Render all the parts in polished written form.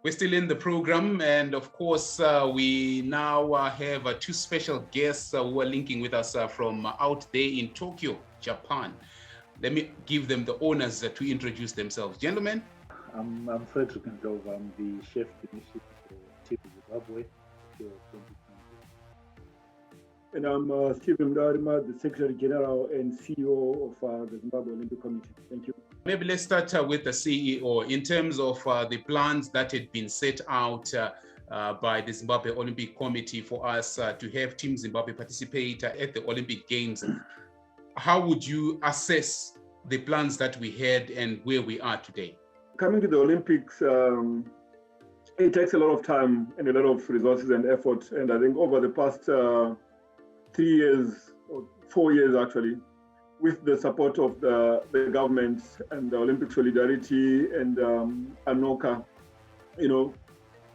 We're still in the program, and of course, we now have two special guests who are linking with us from out there in Tokyo, Japan. Let me give them the honors to introduce themselves. Gentlemen. I'm Fredreck Ndlovu. I'm the chef initiative for Team Zimbabwe. And I'm Mudawarima, the Secretary General and CEO of the Zimbabwe Olympic Committee. Thank you. Maybe let's start with the CEO. In terms of the plans that had been set out by the Zimbabwe Olympic Committee for us to have Team Zimbabwe participate at the Olympic Games, how would you assess the plans that we had and where we are today? Coming to the Olympics, it takes a lot of time and a lot of resources and effort. And I think over the past 3 years, or 4 years actually, with the support of the government and the Olympic Solidarity and ANOCA,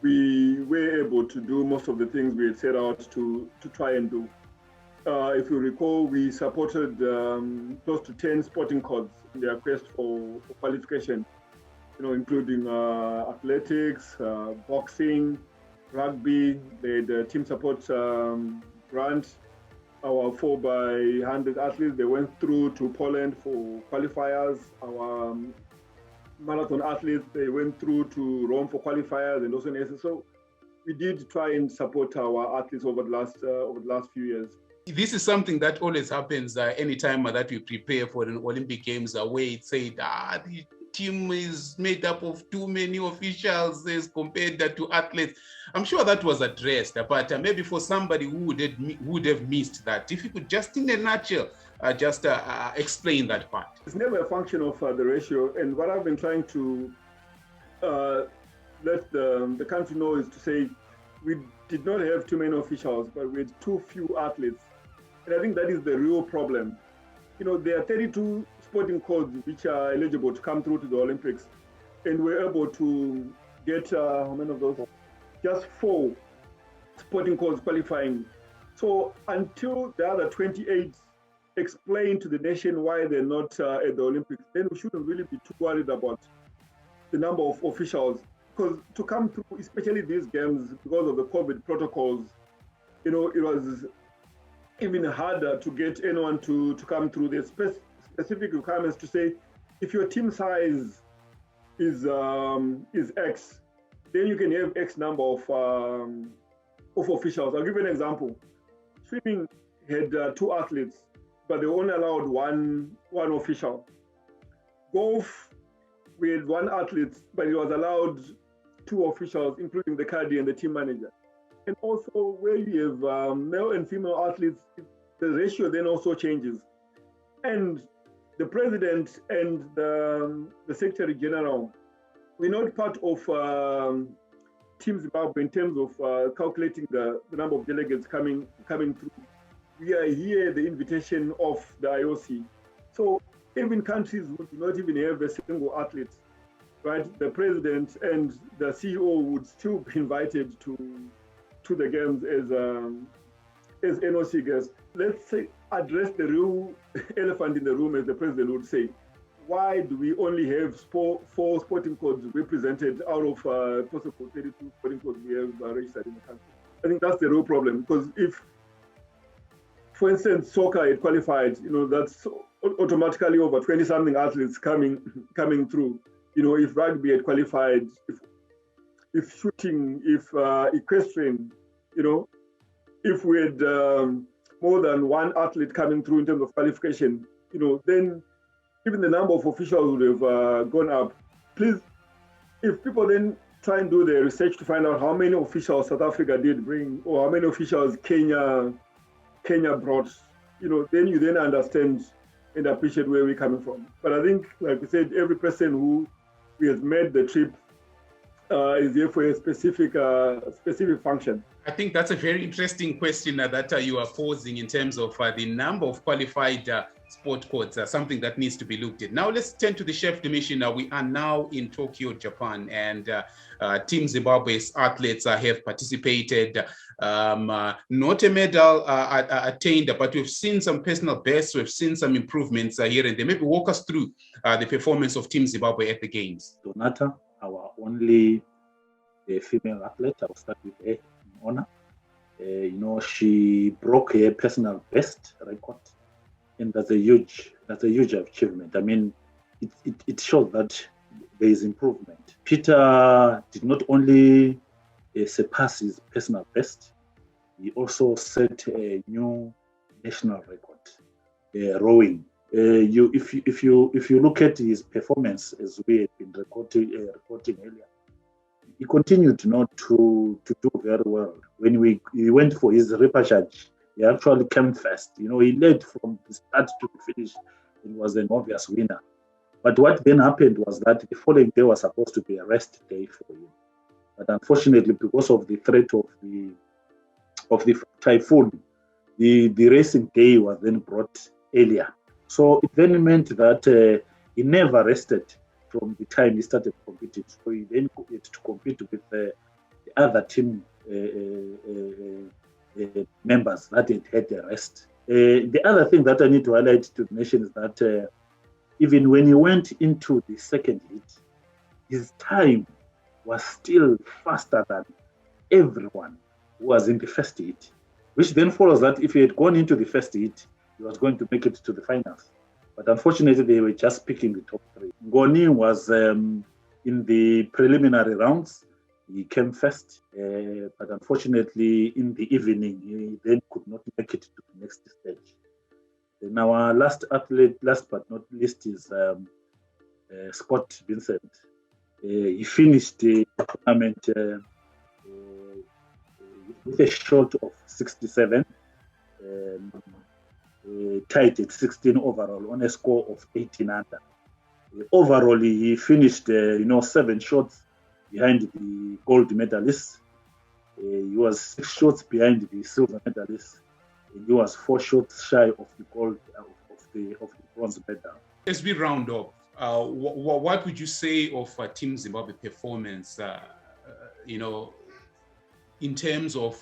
we were able to do most of the things we had set out to try and do. If you recall, we supported close to 10 sporting codes in their quest for qualification, including athletics, boxing, rugby, the team support grant. Our 4x100 athletes, they went through to Poland for qualifiers. Our marathon athletes, they went through to Rome for qualifiers and also in SS. So we did try and support our athletes over the last few years. This is something that always happens anytime that we prepare for the Olympic Games, where it's said, the team is made up of too many officials as compared to athletes. I'm sure that was addressed, but maybe for somebody who would have missed that, if you could just in a nutshell, explain that part. It's never a function of the ratio, and what I've been trying to let the country know is to say we did not have too many officials, but we had too few athletes. And I think that is the real problem. There are 32 sporting codes which are eligible to come through to the Olympics, and we're able to get how many of those? Just 4 sporting codes qualifying. So until the other 28 explain to the nation why they're not at the Olympics, then we shouldn't really be too worried about the number of officials. Because to come through, especially these games, because of the COVID protocols, it was even harder to get anyone to come through. There's specific requirements to say, if your team size is X, then you can have X number of officials. I'll give you an example. Swimming had 2 athletes, but they only allowed one official. Golf, we had 1 athlete, but it was allowed 2 officials, including the caddy and the team manager. And also where you have male and female athletes, the ratio then also changes. And the president and the Secretary General, we're not part of Team Zimbabwe in terms of calculating the number of delegates coming through. We are here at the invitation of the IOC. So even countries who do not even have a single athlete, right? The president and the CEO would still be invited to the games as NOC guests. Let's say address the real elephant in the room, as the president would say. Why do we only have 4 sporting codes represented out of possible 32 sporting codes we have registered in the country? I think that's the real problem, because if, for instance, soccer had qualified, that's automatically over 20-something athletes coming through. If rugby had qualified, if shooting, if equestrian, if we had more than 1 athlete coming through in terms of qualification, then even the number of officials would have gone up. Please, if people then try and do the research to find out how many officials South Africa did bring, or how many officials Kenya brought, then you then understand and appreciate where we're coming from. But I think, like we said, every person who has made the trip is here for a specific function. I think that's a very interesting question that you are posing in terms of the number of qualified sport codes, something that needs to be looked at. Now let's turn to the chef division. We are now in Tokyo, Japan, and Team Zimbabwe's athletes have participated. Not a medal attained, but we've seen some personal bests, we've seen some improvements here and there. Maybe walk us through the performance of Team Zimbabwe at the Games. Donata, our only a female athlete. I'll start with her in honor. She broke her personal best record, and that's a huge achievement. I mean, it shows that there is improvement. Peter did not only surpass his personal best, he also set a new national record, rowing. If you look at his performance, as we had been reporting earlier, he continued not to do very well. When he went for his repechage, he actually came first. He led from the start to the finish and was an obvious winner. But what then happened was that the following day was supposed to be a rest day for him. But unfortunately, because of the threat of the typhoon, the racing day was then brought earlier. So it then meant that he never rested from the time he started competing. So he then had to compete with the other team members that had the rest. The other thing that I need to highlight to the nation is that even when he went into the second heat, his time was still faster than everyone who was in the first heat, which then follows that if he had gone into the first heat, he was going to make it to the finals. But unfortunately, they were just picking the top three. Ngoni was in the preliminary rounds. He came first, but unfortunately, in the evening, he then could not make it to the next stage. And our last athlete, last but not least, is Scott Vincent. He finished the tournament with a shot of 67, tied at 16 overall on a score of 18 under. Overall, he finished 7 shots behind the gold medalist. He was 6 shots behind the silver medalist, and he was 4 shots shy of the gold of the bronze medal. As we round up, what would you say of Team Zimbabwe performance? In terms of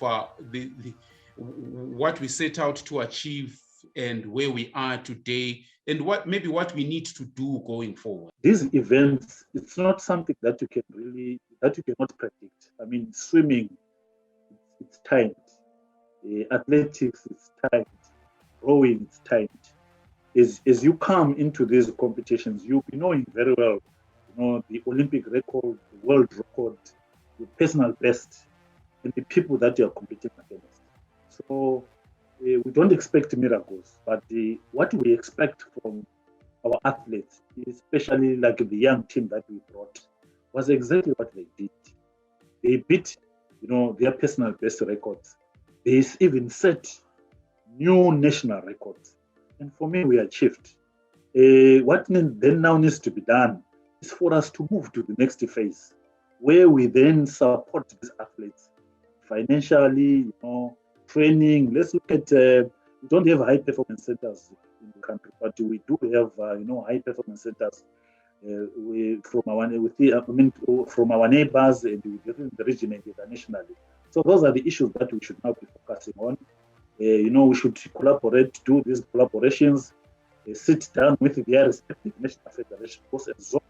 what we set out to achieve and where we are today, and what we need to do going forward. These events, it's not something that you cannot predict. I mean, swimming, it's timed. Athletics, it's timed. Rowing, it's timed. As you come into these competitions, you'll be knowing very well, the Olympic record, the world record, your personal best, and the people that you are competing against. So we don't expect miracles, but what we expect from our athletes, especially like the young team that we brought, was exactly what they did. They beat, their personal best records. They even set new national records. And for me, we achieved. What then now needs to be done is for us to move to the next phase, where we then support these athletes financially, training. Let's look at, we don't have high performance centers in the country, but we do have, high performance centers from our neighbors and within the region and internationally. So those are the issues that we should now be focusing on. We should collaborate, do these collaborations, sit down with their respective national federations. Because as ZOC,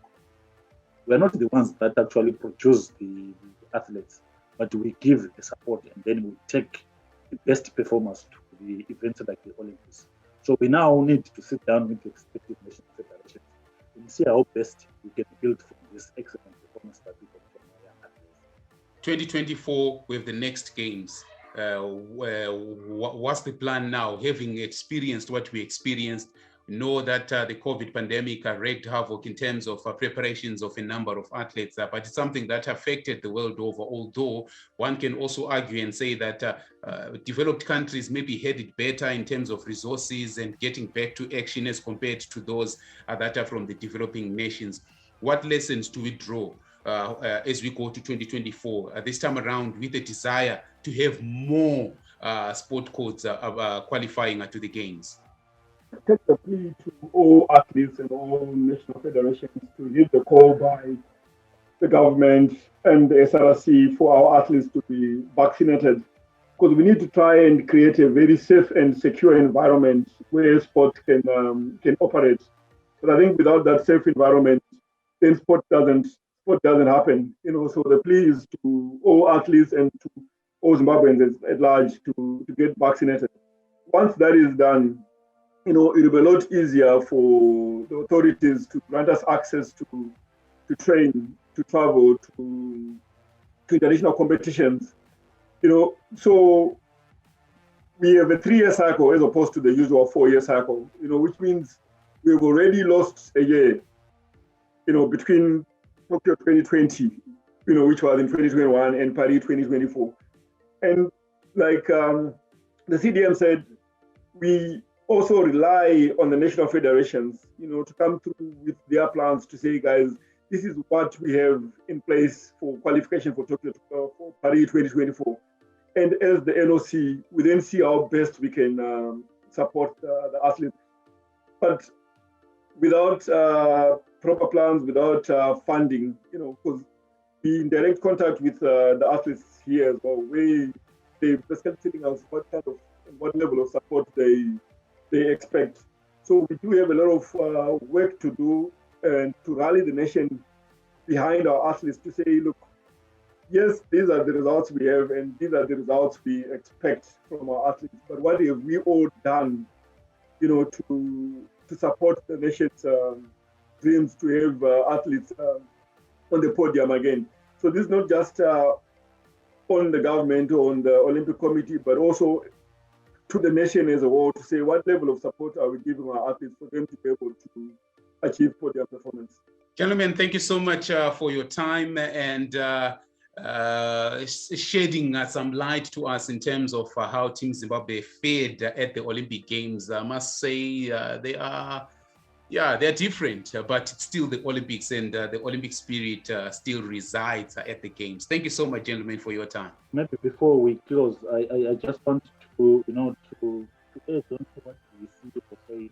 we're not the ones that actually produce the athletes, but we give the support and then we take the best performers to the events like the Olympics. So we now need to sit down with the respective national federations and see how best we can build from this excellent performance that we get from our young athletes. 2024 with the next games. What's the plan now? Having experienced what we experienced, know that the COVID pandemic wreaked havoc in terms of preparations of a number of athletes, but it's something that affected the world over, although one can also argue and say that developed countries may be headed better in terms of resources and getting back to action as compared to those that are from the developing nations. What lessons do we draw as we go to 2024, this time around with a desire to have more sport codes qualifying to the games? Take the plea to all athletes and all national federations to heed the call by the government and the SRC for our athletes to be vaccinated, because we need to try and create a very safe and secure environment where sport can operate. But I think without that safe environment, then sport doesn't sport doesn't happen. So the plea is to all athletes and to all Zimbabweans at large to get vaccinated. Once that is done, it will be a lot easier for the authorities to grant us access to train, to travel, to international competitions. So we have a 3-year cycle as opposed to the usual 4-year cycle, which means we've already lost a year, between Tokyo 2020, which was in 2021, and Paris 2024. And like the CDM said, we also rely on the national federations, to come through with their plans to say, guys, this is what we have in place for qualification for Tokyo, for Paris 2024. And as the NOC, we then see how best we can support the athletes. But without proper plans, without funding, because be in direct contact with the athletes here as well, they're basically telling us what level of support they expect. So we do have a lot of work to do and to rally the nation behind our athletes to say, look, yes, these are the results we have and these are the results we expect from our athletes. But what have we all done, to support the nation's dreams to have athletes on the podium again? So this is not just on the government or on the Olympic Committee, but also to the nation as a whole to say what level of support are we giving our athletes for them to be able to achieve podium performance. Gentlemen, thank you so much for your time and shedding some light to us in terms of how Team Zimbabwe fared at the Olympic Games. I must say they're different, but it's still the Olympics and the Olympic spirit still resides at the Games. Thank you so much, gentlemen, for your time. Maybe before we close, I just want to add on to what we see people say.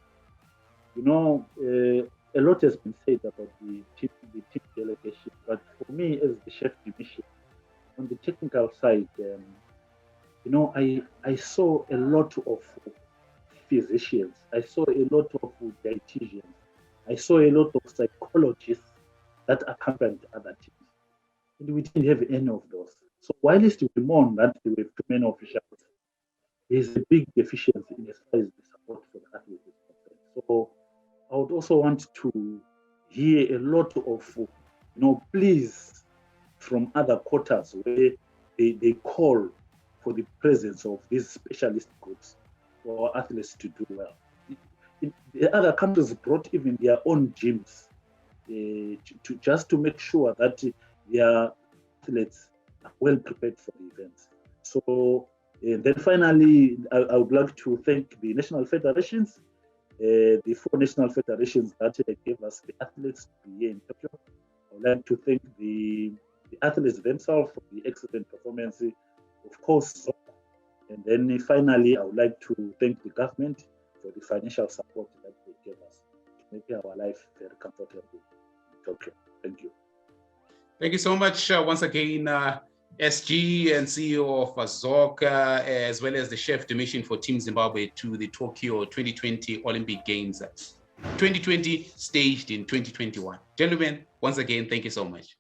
A lot has been said about the team delegation, but for me, as the chef de mission, on the technical side, I saw a lot of physicians, I saw a lot of dietitians, I saw a lot of psychologists that accompanied other teams, and we didn't have any of those. So whilst we mourn that we have too many officials, there's a big deficiency in as far as the support for the athletes is concerned. So I would also want to hear a lot of, pleas from other quarters where they call for the presence of these specialist groups for athletes to do well. The other countries brought even their own gyms to make sure that their athletes are well prepared for the events. So then finally, I would like to thank the national federations, the 4 national federations that gave us the athletes to be here in Tokyo. I would like to thank the athletes themselves for the excellent performance, of course. And then finally, I would like to thank the government for the financial support that they gave us to make our life very comfortable in Tokyo. Thank you. Thank you so much once again, SG and CEO of ZOC, as well as the chef de mission for Team Zimbabwe to the Tokyo 2020 Olympic Games. 2020 staged in 2021. Gentlemen, once again, thank you so much.